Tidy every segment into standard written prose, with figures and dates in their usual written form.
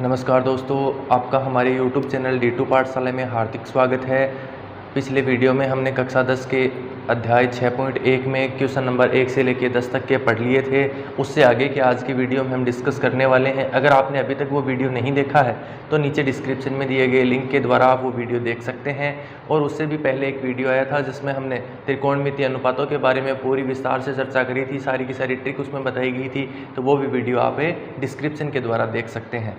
नमस्कार दोस्तों, आपका हमारे YouTube चैनल D2 पाठशाला में हार्दिक स्वागत है। पिछले वीडियो में हमने कक्षा 10 के अध्याय 6.1 में क्वेश्चन नंबर 1 से लेकर 10 तक के पढ़ लिए थे। उससे आगे के आज की वीडियो में हम डिस्कस करने वाले हैं। अगर आपने अभी तक वो वीडियो नहीं देखा है तो नीचे डिस्क्रिप्शन में दिए गए लिंक के द्वारा आप वो वीडियो देख सकते हैं। और उससे भी पहले एक वीडियो आया था जिसमें हमने त्रिकोणमितीय अनुपातों के बारे में पूरी विस्तार से चर्चा करी थी, सारी की सारी ट्रिक उसमें बताई गई थी। तो वो भी वीडियो आप डिस्क्रिप्शन के द्वारा देख सकते हैं।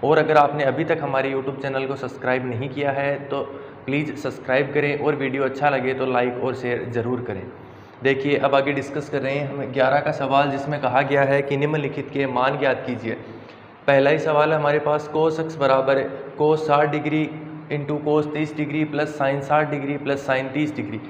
और अगर आपने अभी तक हमारे YouTube चैनल को सब्सक्राइब नहीं किया है तो प्लीज़ सब्सक्राइब करें और वीडियो अच्छा लगे तो लाइक और शेयर ज़रूर करें। देखिए, अब आगे डिस्कस कर रहे हैं हम 11 का सवाल, जिसमें कहा गया है कि निम्नलिखित के मान ज्ञात कीजिए। पहला ही सवाल है हमारे पास, कोस x बराबर कोस 60 degree into cos 30 degree plus sign 60 degree plus sine 30 degree.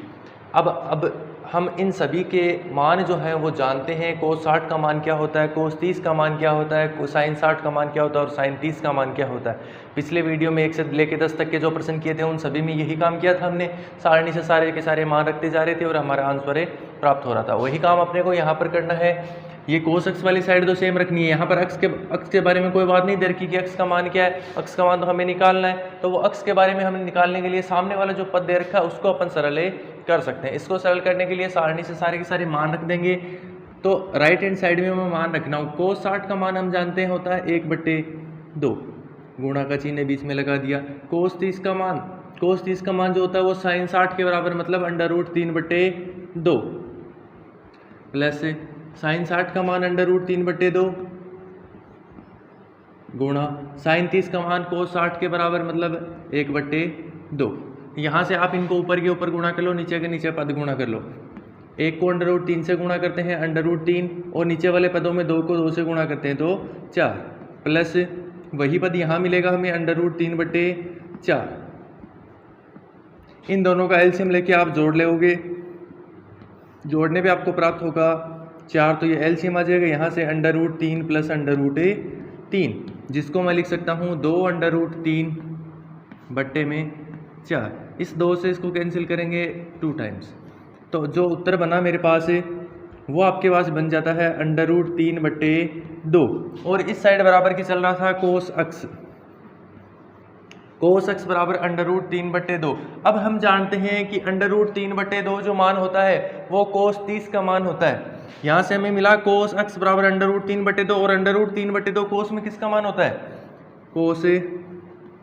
अब हम इन सभी के मान जो हैं वो जानते हैं। कोस 60 का मान क्या होता है, कोस 30 का मान क्या होता है, साइन 60 का मान क्या होता है और साइन 30 का मान क्या होता है। पिछले वीडियो में 1 से लेकर 10 तक के जो प्रश्न किए थे उन सभी में यही काम किया था हमने। सारणी से सारे के सारे मान रखते जा रहे थे और हमारा आंसर प्राप्त हो रहा था। वही काम अपने को यहाँ पर करना है। ये कोस x वाली साइड तो सेम रखनी है। यहाँ पर अक्स के बारे में कोई बात नहीं दे रखी कि अक्स का मान क्या है। अक्स का मान तो हमें निकालना है, तो वो अक्स के बारे में हमें निकालने के लिए सामने वाला जो पद दे रखा है उसको अपन सरल कर सकते हैं। इसको सरल करने के लिए सारणी से सारे के सारे मान रख देंगे। तो राइट हैंड साइड में मैं मान रखना हूँ। कोस 60 का मान हम जानते हैं होता है 1/2, गुणा का चिन्ह बीच में लगा दिया। कोस 30 का मान जो होता है वो साइन 60 के बराबर, मतलब √3/2 प्लस साइन 60 का मान √3/2 गुणा साइन 30 का मान कोस 60 के बराबर, मतलब 1/2। यहाँ से आप इनको ऊपर के ऊपर गुणा कर लो, नीचे के नीचे पद गुणा कर लो। एक को √3 से गुणा करते हैं √3, और नीचे वाले पदों में 2 को 2 से गुणा करते हैं तो 4, प्लस वही पद यहाँ मिलेगा हमें √3/4। इन दोनों का एलसीएम लेके आप जोड़ लोगे, जोड़ने पे आपको प्राप्त होगा 4। तो ये एलसीएम आ जाएगा यहाँ से √3 प्लस √3, जिसको मैं लिख सकता हूँ 2√3/4। इस 2 से इसको कैंसिल करेंगे 2 टाइम्स, तो जो उत्तर बना मेरे पास है वो आपके पास बन जाता है √3/2। और इस साइड बराबर की चल रहा था कोस x बराबर √3/2। अब हम जानते हैं कि √3/2 जो मान होता है वो कोस 30 का मान होता है। यहाँ से हमें मिला कोस x बराबर √3/2, और √3/2 कोस में किसका मान होता है, कोस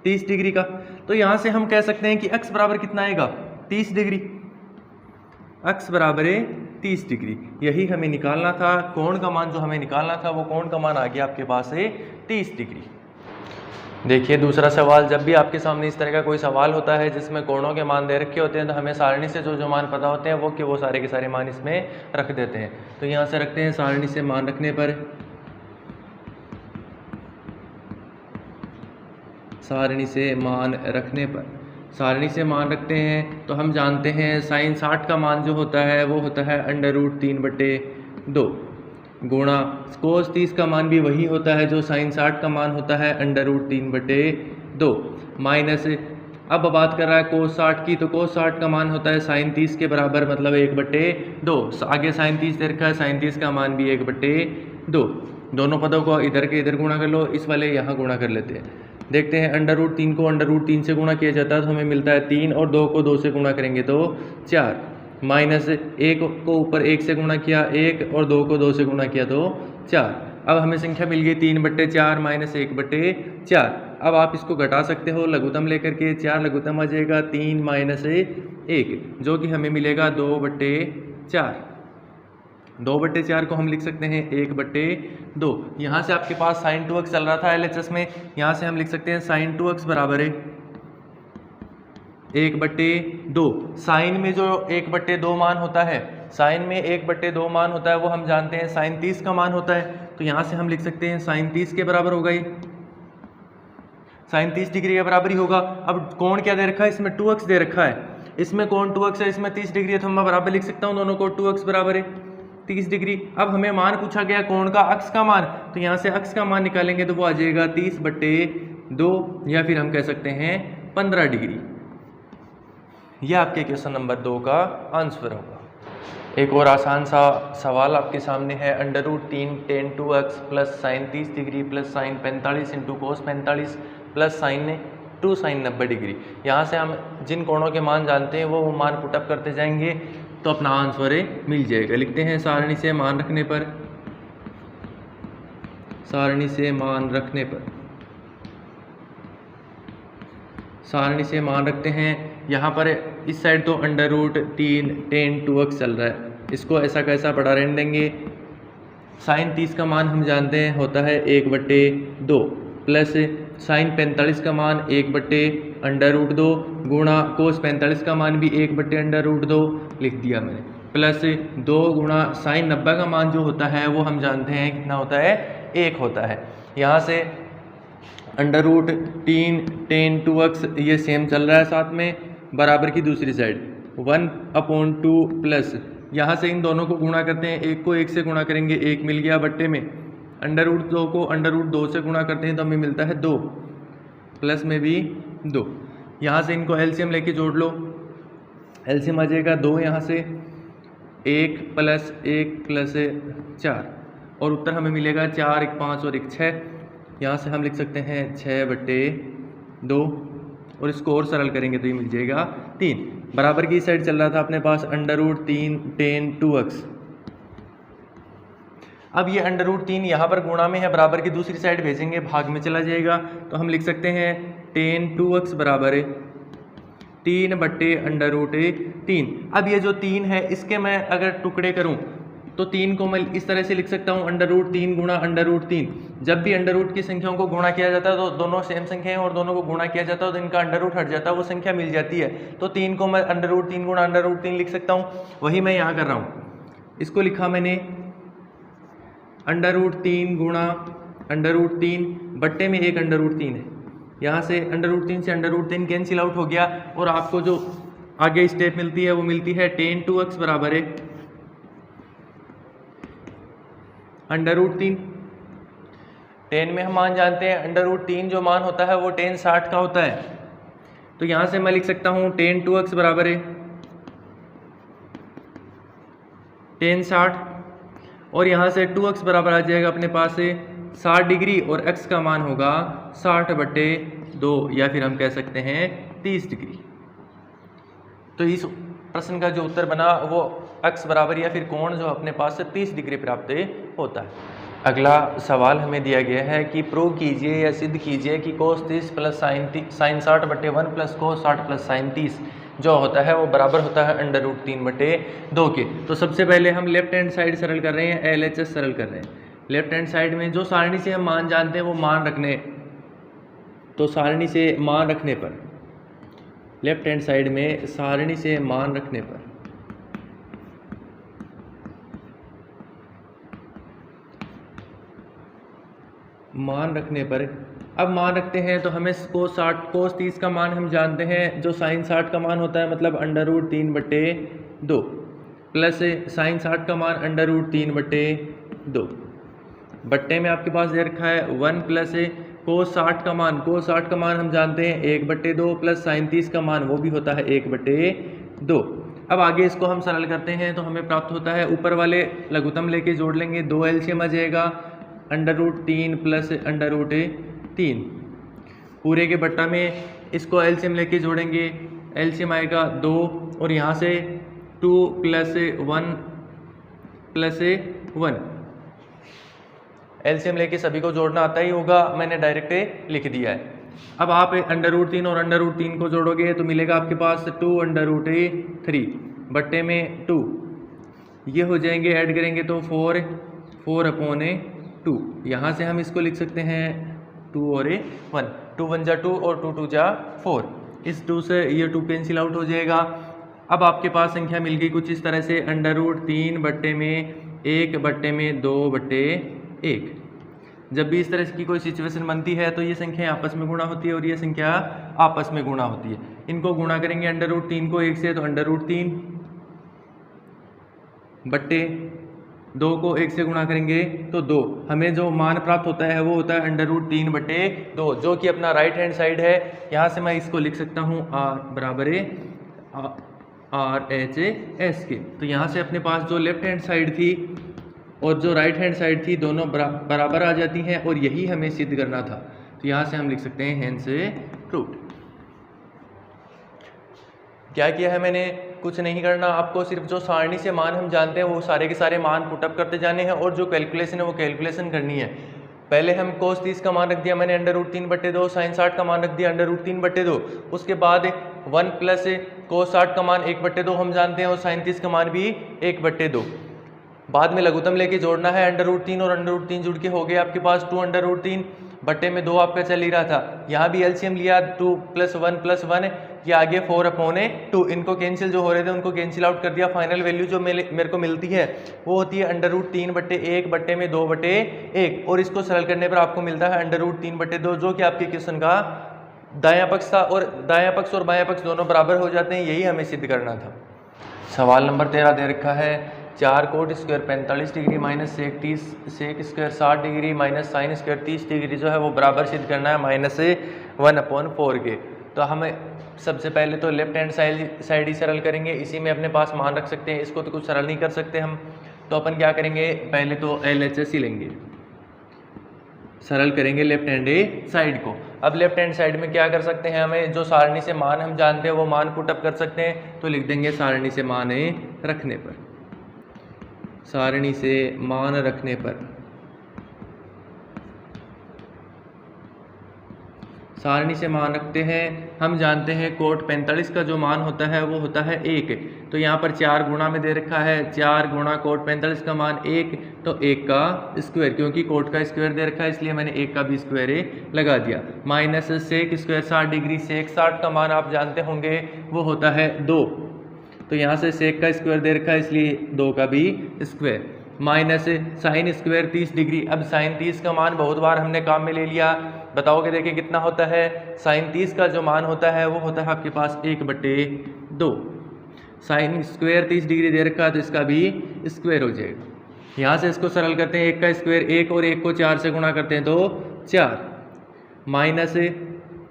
30 डिग्री का। तो यहाँ से हम कह सकते हैं कि x बराबर कितना आएगा, 30 डिग्री। x बराबर 30 डिग्री, यही हमें निकालना था। कोण का मान जो हमें निकालना था वो कोण का मान आ गया आपके पास है 30 डिग्री। देखिए दूसरा सवाल, जब भी आपके सामने इस तरह का कोई सवाल होता है जिसमें कोणों के मान दे रखे होते हैं तो हमें सारणी से जो मान पता होते हैं वो सारे के सारे मान इसमें रख देते हैं। तो यहाँ से रखते हैं सारणी से मान रखने पर, सारणी से मान रखते हैं तो हम जानते हैं साइन 60 का मान जो होता है वो होता है √3/2, गुणा कोस 30 का मान भी वही होता है जो साइन 60 का मान होता है √3/2, माइनस अब बात कर रहा है कोस 60 की, तो कोस 60 का मान होता है साइन 30 के बराबर, मतलब 1/2। आगे साइन 30 दे रखा है, साइन 30 का मान भी 1/2। दोनों पदों को इधर के इधर गुणा कर लो, इस वाले यहाँ गुणा कर लेते हैं। देखते हैं √3 को √3 से गुणा किया जाता है तो हमें मिलता है 3, और 2 को 2 से गुणा करेंगे तो 4, माइनस 1 को ऊपर 1 से गुणा किया 1, और 2 को 2 से गुणा किया तो 4। अब हमें संख्या मिल गई 3/4 माइनस 1/4। अब आप इसको घटा सकते हो लघुत्तम लेकर के, 4 लघुत्तम आ जाएगा 3 माइनस 1, जो कि हमें मिलेगा 2/4। 2/4 को हम लिख सकते हैं 1/2। यहाँ से आपके पास साइन 2x चल रहा था LHS में, यहाँ से हम लिख सकते हैं साइन 2x बराबर है 1/2। साइन में जो 1/2 मान होता है, साइन में 1/2 मान होता है वो हम जानते हैं साइन 30 का मान होता है। तो यहाँ से हम लिख सकते हैं साइन 30 के बराबर होगा, ये साइन 30 डिग्री के बराबर ही होगा। अब कोण क्या दे रखा है, इसमें 2x दे रखा है, इसमें कोण 2x है, इसमें 30 डिग्री है, तो मैं बराबर लिख सकता हूँ दोनों को, 2x बराबर है 30 डिग्री। अब हमें मान पूछा गया कोण का, अक्ष का मान, तो यहाँ से अक्ष का मान निकालेंगे तो वो आ जाएगा 30/2, या फिर हम कह सकते हैं 15 डिग्री। यह आपके क्वेश्चन नंबर 2 का आंसर होगा। एक और आसान सा सवाल आपके सामने है। Under root 3 tan 2x plus sine 30 degree plus sine 45 into cos 45 plus sine 2 sine 90 degree. यहाँ से हम जिन कोणों के मान जानते हैं वो मान पुटअप करते जाएंगे तो अपना आंसर मिल जाएगा। लिखते हैं सारणी से मान रखने पर, सारणी से मान रखने पर, सारणी से मान रखते हैं। यहाँ पर इस साइड तो अंडर रूट 3 tan 2x चल रहा है, इसको ऐसा कैसा बढ़ा रहने देंगे। साइन 30 का मान हम जानते हैं होता है 1/2 प्लस साइन 45 का मान 1/√2 गुणा कोस 45 का मान भी 1/√2 लिख दिया मैंने, प्लस 2 गुणा साइन 90 का मान जो होता है वो हम जानते हैं कितना होता है, 1 होता है। यहाँ से अंडर रूट 3 tan 2x ये सेम चल रहा है, साथ में बराबर की दूसरी साइड 1/2 प्लस यहाँ से इन दोनों को गुणा करते हैं, एक को एक से गुणा करेंगे 1 मिल गया बट्टे में, अंडर रूट 2 को अंडर रूट 2 से गुणा करते हैं तो हमें मिलता है 2 प्लस में भी 2। यहाँ से इनको एलसीएम लेके जोड़ लो, एलसीएम आ जाएगा 2, यहाँ से 1 प्लस 1 प्लस 4 और उत्तर हमें मिलेगा 4, 1 5 और 1 6। यहाँ से हम लिख सकते हैं 6/2 और इसको और सरल करेंगे तो ये मिल जाएगा 3। बराबर की साइड चल रहा था अपने पास अंडर रूट 3 tan 2x। अब ये अंडर रूट 3 यहाँ पर गुणा में है, बराबर की दूसरी साइड भेजेंगे भाग में चला जाएगा तो हम लिख सकते हैं tan 2x बराबर 3/√3। अब ये जो 3 है इसके मैं अगर टुकड़े करूँ तो 3 को मैं इस तरह से लिख सकता हूँ अंडर रूट 3 गुणा अंडर रूट 3। जब भी अंडर रूट की संख्याओं को गुणा किया जाता है तो दोनों सेम संख्या हैं और दोनों को गुणा किया जाता है तो इनका अंडर रूट हट जाता है, वो संख्या मिल जाती है। तो 3 को मैं अंडर रूट 3 गुणा अंडर रूट 3 लिख सकता हूँ, वही मैं यहाँ कर रहा हूँ। इसको लिखा मैंने अंडर रूट 3 गुणा अंडर रूट 3 बट्टे में एक अंडर रूट 3 है, यहाँ से अंडर रूट 3 से अंडर रूट 3 कैंसिल आउट हो गया और आपको जो आगे स्टेप मिलती है वो मिलती है tan 2x बराबर है अंडर रूट 3। tan में हम मान जानते हैं अंडर रूट 3 जो मान होता है वो tan 60 का होता है, तो यहाँ से मैं लिख सकता हूँ tan 2x बराबर है tan 60 और यहाँ से 2x बराबर आ जाएगा अपने पास से 60 डिग्री और x का मान होगा 60/2 या फिर हम कह सकते हैं 30 डिग्री। तो इस प्रश्न का जो उत्तर बना वो x बराबर या फिर कोण जो अपने पास से 30 डिग्री प्राप्त होता है। अगला सवाल हमें दिया गया है कि प्रूव कीजिए या सिद्ध कीजिए कि cos 30 plus sign 60/1 plus cos 60 plus sine 30 जो होता है वो बराबर होता है अंडर रूट 3/2 के। तो सबसे पहले हम लेफ्ट हैंड साइड सरल कर रहे हैं, LHS सरल कर रहे हैं। लेफ्ट हैंड साइड में जो सारणी से हम मान जानते हैं वो मान रखने, तो सारणी से मान रखने पर, लेफ्ट हैंड साइड में सारणी से मान रखने पर अब मान रखते हैं तो हमें cos 30 का मान हम जानते हैं जो साइन 60 का मान होता है, मतलब अंडर रूट 3/2 प्लस साइन 60 का मान अंडर रूट 3/2 बट्टे में आपके पास दे रखा है 1 प्लस cos 60 का मान हम जानते हैं 1/2 प्लस साइन 30 का मान वो भी होता है 1/2। अब आगे इसको हम सरल करते हैं तो हमें प्राप्त होता है, ऊपर वाले लघुत्तम लेके जोड़ लेंगे, 2 एलसीएम आ जाएगा under root 3 plus under root 3 पूरे के बट्टा में इसको एलसीएम लेके जोड़ेंगे, एलसीएम आएगा 2 और यहाँ से 2 प्लस 1 प्लस 1 एलसीएम लेके सभी को जोड़ना आता ही होगा, मैंने डायरेक्ट लिख दिया है। अब आप अंडर रूट 3 और अंडर रूट 3 को जोड़ोगे तो मिलेगा आपके पास 2 अंडर रूट 3 बट्टे में 2, ये हो जाएंगे ऐड करेंगे तो 4/2। यहाँ से हम इसको लिख सकते हैं 2 और 1, 2 1 जा 2 और 2 2 जा 4, इस 2 से ये 2 कैंसिल आउट हो जाएगा। अब आपके पास संख्या मिल गई कुछ इस तरह से अंडर रूट 3 बट्टे में 1 बट्टे में 2/1। जब भी इस तरह की कोई सिचुएशन बनती है तो ये संख्या आपस में गुणा होती है और ये संख्या आपस में गुणा होती है। इनको गुणा करेंगे अंडर रूट 3 को 1 से तो अंडर रूट 3 बट्टे 2 को 1 से गुणा करेंगे तो 2, हमें जो मान प्राप्त होता है वो होता है अंडर रूट 3/2 जो कि अपना राइट हैंड साइड है। यहाँ से मैं इसको लिख सकता हूँ r बराबर RHS के। तो यहाँ से अपने पास जो लेफ्ट हैंड साइड थी और जो राइट हैंड साइड थी दोनों बराबर आ जाती हैं और यही हमें सिद्ध करना था। तो यहाँ से हम लिख सकते हैं हेंस प्रूव्ड। क्या किया है मैंने, कुछ नहीं करना, आपको सिर्फ जो सारणी से मान हम जानते हैं वो सारे के सारे मान पुटअप करते जाने हैं और जो कैलकुलेशन है वो कैलकुलेशन करनी है। पहले हम cos 30 का मान रख दिया मैंने √3/2, sin 60 का मान रख दिया √3/2, उसके बाद 1 प्लस cos 60 का मान 1/2 हम जानते हैं और sin 30 का मान भी 1/2। बाद में लघुत्तम लेके जोड़ना है, √3 और √3 जुड़ के हो गया आपके पास 2√3 बट्टे में 2 आपका चल ही रहा था। यहाँ भी एलसीएम लिया 2 + 1 + 1, ये आगे 4/2, इनको कैंसिल जो हो रहे थे उनको कैंसिल आउट कर दिया। फाइनल वैल्यू जो मेरे को मिलती है वो होती है √3/1 बट्टे में 2/1 और इसको सरल करने पर आपको मिलता है √3/2 जो कि आपके क्वेश्चन का दायां पक्ष था और दायां पक्ष और बायां पक्ष दोनों बराबर हो जाते हैं, यही हमें सिद्ध करना था। सवाल नंबर 13 दे रखा है 4 cot square 45 degree minus sec square 60 degree minus sine square 30 degree जो है वो बराबर सिद्ध करना है -1/4 के। तो हमें सबसे पहले तो लेफ्ट हैंड साइड ही सरल करेंगे, इसी में अपने पास मान रख सकते हैं, इसको तो कुछ सरल नहीं कर सकते हम। तो अपन क्या करेंगे, पहले तो LHS ही लेंगे, सरल करेंगे लेफ्ट हैंड साइड को। अब लेफ्ट हैंड साइड में क्या कर सकते हैं, हमें जो सारणी से मान हम जानते हैं वो मान पुटअप कर सकते हैं। तो लिख देंगे सारणी से मान रखने पर, सारणी से मान रखने पर, सारणी से मान रखते हैं। हम जानते हैं कोट 45 का जो मान होता है वो होता है 1। तो यहाँ पर 4 गुणा में दे रखा है, 4 गुणा कोट 45 का मान 1, तो 1 का स्क्वायर, क्योंकि कोट का स्क्वायर दे रखा है इसलिए मैंने 1 का भी स्क्वायर लगा दिया। माइनस सेक स्क्वायर 60 डिग्री, सेक 60 का मान आप जानते होंगे वो होता है 2, तो यहाँ से सेक का स्क्वायर दे रखा है इसलिए 2 का भी square. Minus sine square 30 degree, अब साइन 30 का मान बहुत बार हमने काम में ले लिया, बताओगे देखिए कितना होता है। साइन 30 का जो मान होता है वो होता है आपके पास 1/2। साइन स्क्वायर 30 डिग्री दे रखा है तो इसका भी स्क्वायर हो जाएगा। यहाँ से इसको सरल करते हैं, 1 का स्क्वायर 1 और 1 को 4 से गुणा करते हैं तो 4, माइनस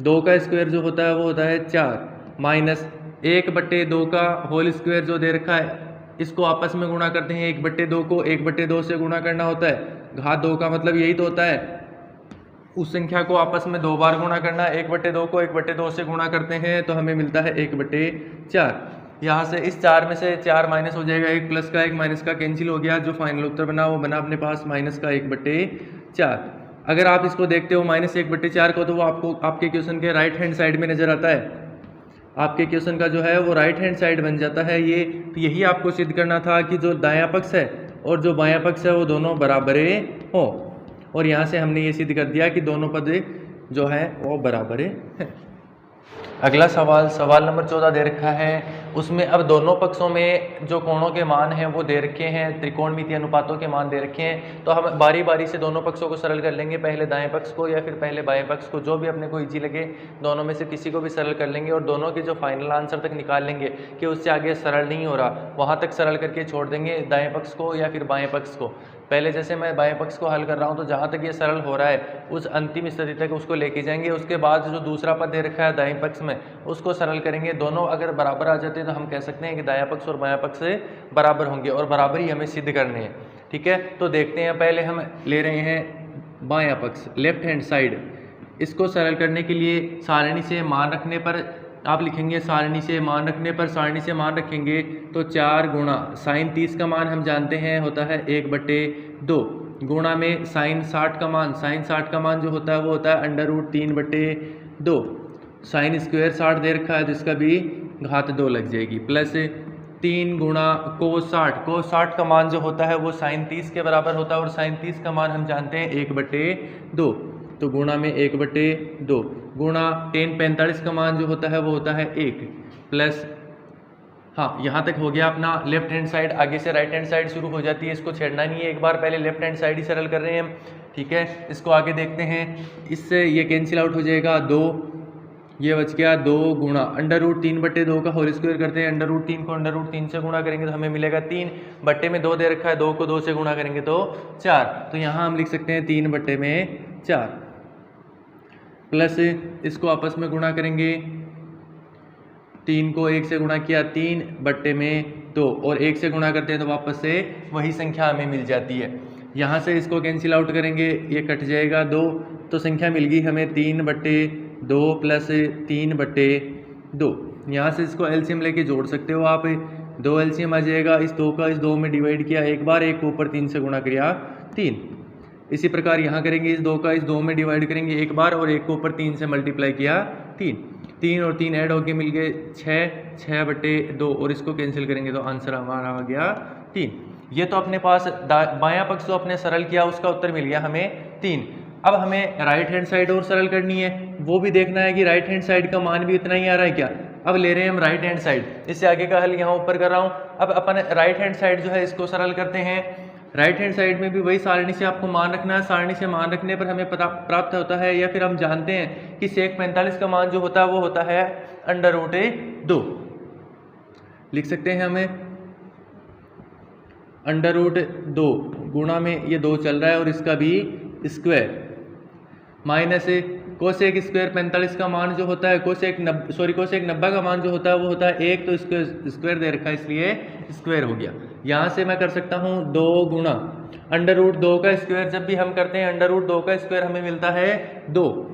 2 का स्क्वायर जो होता है वो होता है 4, माइनस 1/2 का होल स्क्वायर जो दे रखा है इसको आपस में गुणा करते हैं। 1/2 को 1/2 से गुणा करना होता है, घात 2 का मतलब यही तो होता है उस संख्या को आपस में 2 बार गुणा करना। 1/2 को 1/2 से गुणा करते हैं तो हमें मिलता है 1/4। यहाँ से इस 4 में से 4 माइनस हो जाएगा, 1 प्लस का 1 माइनस का कैंसिल हो गया, जो फाइनल उत्तर बना वो बना अपने पास माइनस का 1/4। अगर आप इसको देखते हो -1/4 को तो वो आपको आपके क्वेश्चन के राइट हैंड साइड में नजर आता है, आपके क्वेश्चन का जो है वो राइट हैंड साइड बन जाता है ये। तो यही आपको सिद्ध करना था कि जो दायां पक्ष है और जो बायां पक्ष है वो दोनों बराबर हो, और यहाँ से हमने ये सिद्ध कर दिया कि दोनों पद जो है वो बराबर है। अगला सवाल नंबर 14 दे रखा है, उसमें अब दोनों पक्षों में जो कोणों के मान हैं वो दे रखे हैं, त्रिकोणमितीय अनुपातों के मान दे रखे हैं। तो हम बारी बारी से दोनों पक्षों को सरल कर लेंगे, पहले दाएं पक्ष को या फिर पहले बाएं पक्ष को, जो भी अपने को इजी लगे दोनों में से किसी को भी सरल कर लेंगे और दोनों के जो फाइनल आंसर तक निकाल लेंगे कि उससे आगे सरल नहीं हो रहा वहाँ तक सरल करके छोड़ देंगे दाएँ पक्ष को या फिर बाएँ पक्ष को। पहले जैसे मैं बाएं पक्ष को हल कर रहा हूं तो जहां तक ये सरल हो रहा है उस अंतिम स्थिति तक उसको लेके जाएंगे, उसके बाद जो दूसरा पद दे रखा है दाएं पक्ष में उसको सरल करेंगे। दोनों अगर बराबर आ जाते हैं तो हम कह सकते हैं कि दायां पक्ष और बायां पक्ष से बराबर होंगे और बराबर ही हमें सिद्ध करने हैं। ठीक है, तो देखते हैं, पहले हम ले रहे हैं बायां पक्ष, लेफ्ट हैंड साइड। इसको सरल करने के लिए सारणी से मान रखने पर आप लिखेंगे, सारणी से मान रखने पर, सारणी से मान रखेंगे तो 4 गुणा साइन 30 का मान हम जानते हैं होता है 1/2, गुणा में साइन 60 का मान, साइन 60 का मान जो होता है वो होता है √3/2, साइन स्क्वायर 60 दे रखा है जिसका भी घात 2 लग जाएगी, प्लस 3 गुणा कोस 60, कोस 60 का मान जो होता है वो साइन 30 के बराबर होता है और साइन 30 का मान हम जानते हैं 1/2, तो गुणा में 1/2 गुणा tan 45 का मान जो होता है वो होता है 1, प्लस, हाँ यहाँ तक हो गया अपना लेफ्ट हैंड साइड। आगे से राइट हैंड साइड शुरू हो जाती है, इसको छेड़ना नहीं है, एक बार पहले लेफ्ट हैंड साइड ही सरल कर रहे हैं हम। ठीक है, इसको आगे देखते हैं, इससे ये कैंसिल आउट हो जाएगा, 2 ये बच गया, 2 गुणा √3/2 का होल स्क्वायर करते हैं, √3 को √3 से गुणा करेंगे तो हमें मिलेगा 3, बट्टे में 2 दे रखा है, 2 को 2 से गुणा करेंगे तो 4, तो यहाँ हम लिख सकते हैं 3/4, प्लस इसको आपस में गुणा करेंगे, 3 को 1 से गुणा किया 3 बट्टे में 2 और 1 से गुणा करते हैं तो वापस से वही संख्या हमें मिल जाती है। यहाँ से इसको कैंसिल आउट करेंगे, ये कट जाएगा 2, तो संख्या मिल गई हमें 3 बट्टे 2 प्लस 3 बट्टे 2। यहाँ से इसको एलसीएम लेके जोड़ सकते हो आप, 2 एलसीएम आ जाएगा, इस 2 का इस 2 में डिवाइड किया एक बार, 1 को ऊपर 3 से गुणा किया 3। इसी प्रकार यहाँ करेंगे, इस 2 का इस 2 में डिवाइड करेंगे एक बार और 1 को ऊपर 3 से मल्टीप्लाई किया 3। 3 और 3 ऐड होके मिल गए 6 बट्टे 2 और इसको कैंसिल करेंगे तो आंसर हमारा आ गया 3। ये तो अपने पास बायां पक्ष जो अपने सरल किया उसका उत्तर मिल गया हमें 3। अब हमें राइट हैंड साइड और सरल करनी है, वो भी देखना है कि राइट हैंड साइड का मान भी इतना ही आ रहा है क्या। अब ले रहे हैं हम राइट हैंड साइड, इससे आगे का हल यहाँ ऊपर कर रहा हूँ। अब अपन राइट हैंड साइड जो है इसको सरल करते हैं। राइट हैंड साइड में भी वही सारणी से आपको मान रखना है, सारणी से मान रखने पर हमें प्राप्त होता है, या फिर हम जानते हैं कि sec 45 का मान जो होता है वो होता है √2। लिख सकते हैं हमें √2 गुणा में ये 2 चल रहा है और इसका भी स्क्वायर माइनस कोसेक स्क्वायर 45 का मान जो होता है कोसेक 90 का मान जो होता है वो होता है 1, तो इसको स्क्वायर दे रखा है इसलिए स्क्वायर हो गया। यहाँ से मैं कर सकता हूँ 2 गुणा √2 का स्क्वायर, जब भी हम करते हैं √2 का स्क्वायर हमें मिलता है 2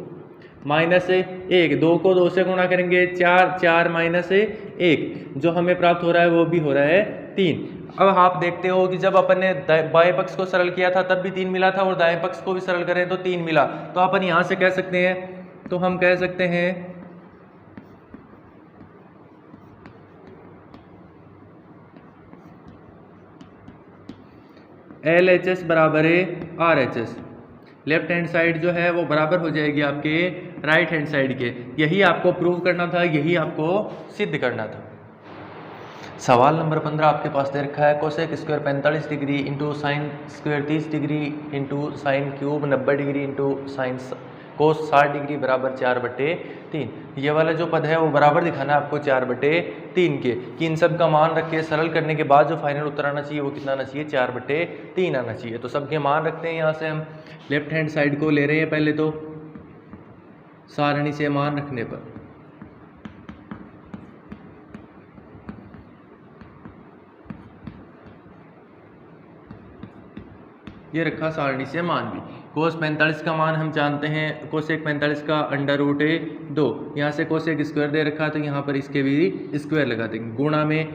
माइनस 1, 2 को 2 से गुणा करेंगे 4 माइनस 1, जो हमें प्राप्त हो रहा है वो भी हो रहा है 3। अब आप देखते हो कि जब अपन ने बाएं पक्ष को सरल किया था तब भी 3 मिला था और दाएं पक्ष को भी सरल करें तो 3 मिला, तो अपन यहाँ से कह सकते हैं, तो हम कह सकते हैं LHS बराबर है RHS। लेफ्ट हैंड साइड जो है वो बराबर हो जाएगी आपके राइट हैंड साइड के। यही आपको प्रूव करना था, यही आपको सिद्ध करना था। सवाल नंबर 15 आपके पास दे रखा है, cosec square 45 degree into sine square 30 degree into sine cube 90 degree into sine cos 60 degree बराबर 4/3। ये वाला जो पद है वो बराबर दिखाना है आपको 4/3 के, कि इन सब का मान रख के सरल करने के बाद जो फाइनल उत्तर आना चाहिए वो कितना आना चाहिए, 4/3 आना चाहिए। तो सबके मान रखते हैं। यहाँ से हम लेफ्ट हैंड साइड को ले रहे हैं पहले तो सारणी से मान रखने पर, ये रखा सारणी से मान भी। कोस 45 का मान हम जानते हैं, कोसेक 45 का √2, यहाँ से कोसेक स्क्वायर दे रखा है तो यहाँ पर इसके भी स्क्वायर लगा देंगे, गुणा में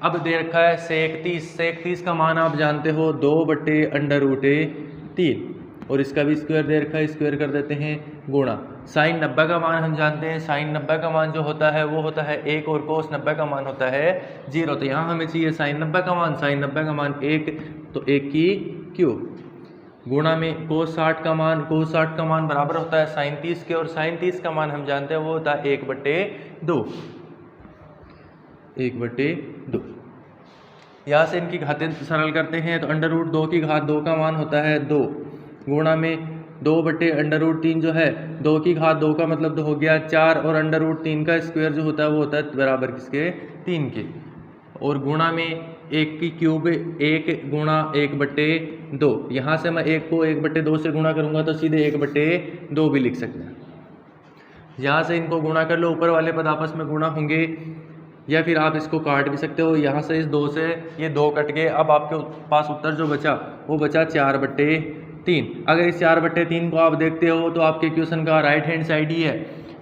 अब दे रखा है सेक 30 का मान आप जानते हो 2/√3 और इसका भी स्क्वायर दे रखा है, स्क्वायर कर देते हैं, गुणा साइन 90 का मान हम जानते हैं, साइन 90 का मान जो होता है वो होता है 1 और कोस 90 का मान होता है 0। तो यहाँ हमें चाहिए साइन 90 का मान, साइन 90 का मान 1 तो 1 की क्यूब, गुणा में कोस 60 का मान, कोस 60 का मान बराबर होता है साइन 30 के और साइन 30 का मान हम जानते हैं वो होता है 1/2। यहाँ से इनकी घातें सरल करते हैं तो √2 की घात 2 का मान होता है 2, गुणा में 2/√3 जो है 2 की घात 2 का मतलब तो हो गया 4 और √3 का स्क्वायर जो होता है वो होता है बराबर किसके, 3 के, और गुणा में 1 की क्यूब 1 गुणा 1/2। यहाँ से मैं 1 को 1/2 से गुणा करूँगा तो सीधे 1/2 भी लिख सकते हैं। यहाँ से इनको गुणा कर लो, ऊपर वाले पद आपस में गुणा होंगे, या फिर आप इसको काट भी सकते हो। यहाँ से इस 2 से ये 2 कट गए, अब आपके पास उत्तर जो बचा वो बचा 4/3। अगर इस 4/3 को आप देखते हो तो आपके क्वेश्चन का राइट हैंड साइड ही है,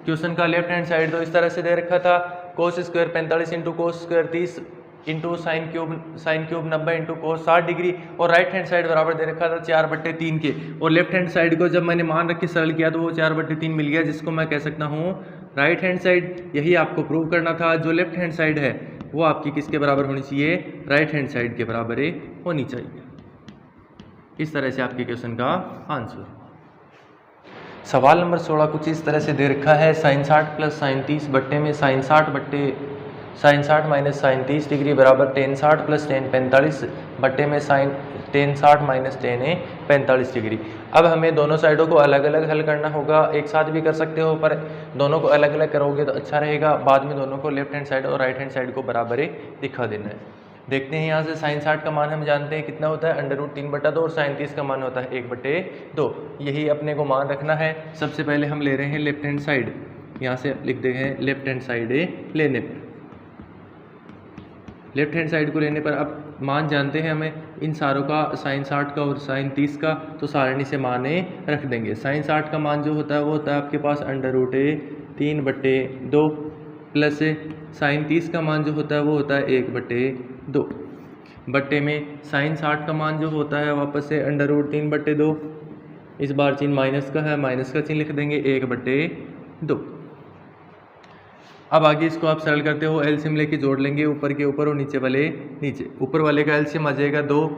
क्वेश्चन का लेफ्ट हैंड साइड तो इस तरह से दे रखा था, cos square 45 into cos square 30 into sine cube 90 into cos 60 degree, और राइट हैंड साइड बराबर दे रखा था 4/3 के, और लेफ्ट हैंड साइड को जब मैंने मान रख के सरल किया तो वो 4/3 मिल गया, जिसको मैं कह सकता हूँ राइट हैंड साइड। यही आपको प्रूव करना था, जो लेफ्ट हैंड साइड है वो आपकी किसके बराबर होनी चाहिए, राइट हैंड साइड के बराबर होनी चाहिए। इस तरह से आपके क्वेश्चन का आंसर। सवाल नंबर 16 कुछ इस तरह से दे रखा है, साइन 60 प्लस साइन 30 बट्टे में साइन 60 माइनस साइन 30 डिग्री बराबर टेन 60 प्लस टेन 45 बट्टे में sine tan 60 minus tan 45 degree. अब हमें दोनों साइडों को अलग अलग हल करना होगा, एक साथ भी कर सकते हो पर दोनों को अलग अलग करोगे तो अच्छा रहेगा। बाद में दोनों को लेफ्ट हैंड साइड और राइट हैंड साइड को बराबर दिखा देना है। देखते हैं यहाँ से साइन 60 का मान हम जानते हैं कितना होता है √3/2 और साइन 30 का मान होता है 1/2। यही अपने को मान रखना है। सबसे पहले हम ले रहे हैं लेफ्ट हैंड साइड, यहाँ से लिख देंगे लेफ्ट हैंड साइड लेने पर लेफ्ट हैंड साइड को लेने पर अब मान जानते हैं हमें इन सारों का, साइन 60 का और साइन 30 का, तो सारणी से माने रख देंगे। साइन 60 का मान जो होता है वो होता है आपके पास √3/2 प्लस साइन 30 का मान जो होता है वो होता है 1/2 बट्टे में साइन 60 का मान जो होता है वापस से √3/2, इस बार चिन्ह माइनस का है, माइनस का चिन्ह लिख देंगे 1/2। अब आगे इसको आप सरल करते हो, एलसीएम लेके जोड़ लेंगे, ऊपर के ऊपर और नीचे वाले नीचे। ऊपर वाले का एलसीएम आ जाएगा 2,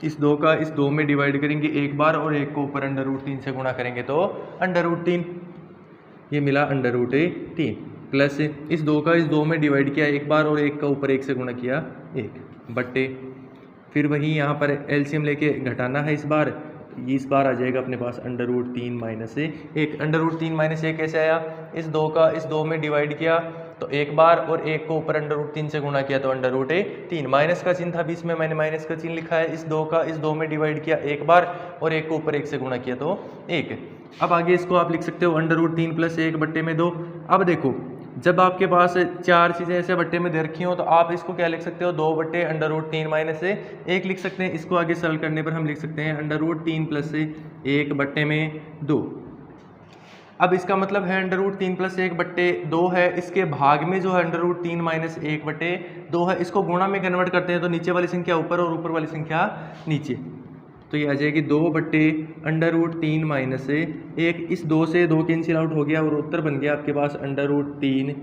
इस 2 का इस 2 में डिवाइड करेंगे एक बार और एक को ऊपर √3 से गुणा करेंगे तो √3, ये मिला √3 प्लस इस 2 का इस 2 में डिवाइड किया एक बार और एक का ऊपर 1 से गुणा किया 1 बट्टे, फिर वही यहाँ पर एलसीएम लेके घटाना है इस बार आ जाएगा अपने पास √3 - 1। √3 - 1 कैसे आया, इस 2 का इस 2 में डिवाइड किया तो एक बार और एक को ऊपर √3 से गुणा किया तो √3, माइनस का चिन्ह था बीच में, मैंने माइनस का चिन्ह लिखा है। इस 2 का इस 2 में डिवाइड किया एक बार और एक को ऊपर 1 से गुणा किया तो 1। अब आगे इसको आप लिख सकते हो √3 + 1 बट्टे में 2। अब देखो जब आपके पास 4 चीज़ें ऐसे बट्टे में दे रखी हो तो आप इसको क्या लिख सकते हो, 2/√3 - 1 लिख सकते हैं। इसको आगे सरल करने पर हम लिख सकते हैं √3 + 1 बट्टे में 2। अब इसका मतलब है √3 + 1 बट्टे 2 है, इसके भाग में जो है √3 - 1 बट्टे 2 है, इसको गुणा में कन्वर्ट करते हैं तो नीचे वाली संख्या ऊपर और ऊपर वाली संख्या नीचे, तो ये आ जाएगी 2/√3 - 1। इस 2 से 2 कैंसिल आउट हो गया और उत्तर बन गया आपके पास √3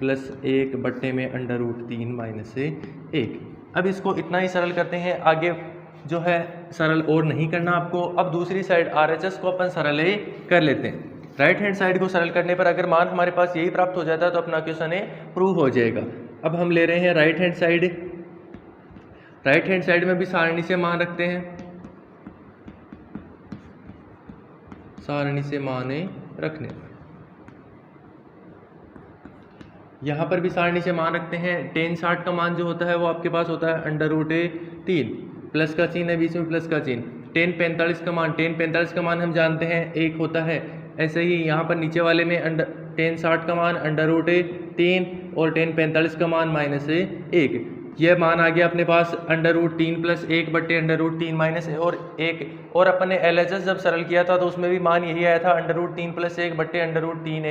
+ 1 बट्टे में √3 - 1। अब इसको इतना ही सरल करते हैं, आगे जो है सरल और नहीं करना आपको। अब दूसरी साइड RHS को अपन सरल ही कर लेते हैं। राइट हैंड साइड को सरल करने पर अगर मान हमारे पास यही प्राप्त हो जाता है तो अपना क्वेश्चन प्रूव हो जाएगा। अब हम ले रहे हैं right hand side. Right hand side में भी सारणी से मान रखते हैं, सारणी से मान रखने पर यहाँ पर भी सारणी से मान रखते हैं। tan 60 का मान जो होता है वो आपके पास होता है √3, प्लस का चिन्ह है बीच में, प्लस का चिन्ह। tan 45 का मान हम जानते हैं 1 होता है। ऐसे ही यहाँ पर नीचे वाले में tan 60 का मान √3 और tan 45 का मान -1। यह मान आ गया अपने पास √3 + 1 बट्टे √3 - और 1। और अपन ने LHS जब सरल किया था तो उसमें भी मान यही आया था √3 + 1 बट्टे √3 -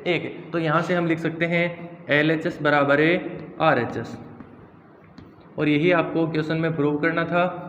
1। तो यहाँ से हम लिख सकते हैं LHS = RHS, और यही आपको क्वेश्चन में प्रूव करना था।